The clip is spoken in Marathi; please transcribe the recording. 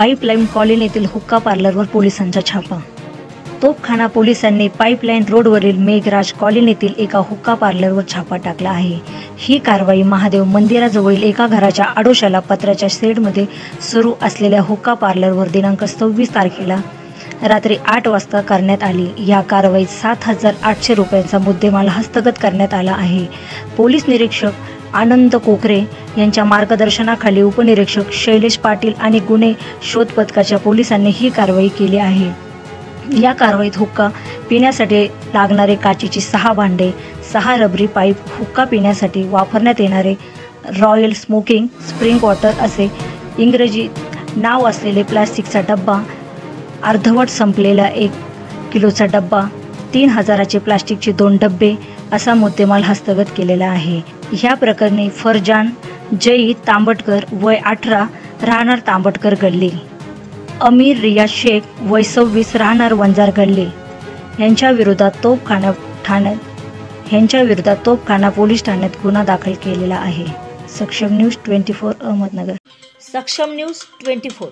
पाईपलाईन कॉलनीतील हुक्का पार्लरवर पोलिसांचा छापा। तोफखाना पोलिसांनी पाईपलाईन रोडवरील मेघराज कॉलनीतील एका हुक्का पार्लरवर छापा टाकला आहे। ही कारवाई महादेव मंदिराजवळील एका घराच्या आडोशाला पत्र्याच्या शेडमध्ये सुरू असलेल्या हुक्का पार्लरवर दिनांक 26 तारखेला रात्री 8 वाजता करण्यात आली। या कारवाईत 7,800 रुपयांचा मुद्देमाल हस्तगत करण्यात आला आहे। पोलीस निरीक्षक आनंद कोकरे यांच्या मार्गदर्शनाखाली उपनिरीक्षक शैलेश पाटील आणि गुन्हे शोध पथकाच्या पोलिसांनी ही कारवाई केली आहे। या कारवाईत हुक्का पिण्यासाठी लागणारे काचेची 6 भांडे, 6 रबरी पाईप, हुक्का पिण्यासाठी वापरण्यात येणारे रॉयल स्मोकिंग स्प्रिंग वॉटर असे इंग्रजी नाव असलेले प्लास्टिकचा डब्बा, अर्धवट संपलेला 1 किलोचा डब्बा, 3,000चे प्लास्टिकचे 2 डब्बे असा मुद्देमाल हस्तगत केलेला आहे। ह्या प्रकरणी फरजान जई तांबटकर वय 18 राहणार तांबटकर गल्ली, अमीर रियाज शेख वय 26 राहणार वंजार गल्ली यांच्या विरोधात तोफखाना पोलीस ठाण्यात गुन्हा दाखल केलेला आहे। सक्षम न्यूज 24 अहमदनगर। सक्षम न्यूज 24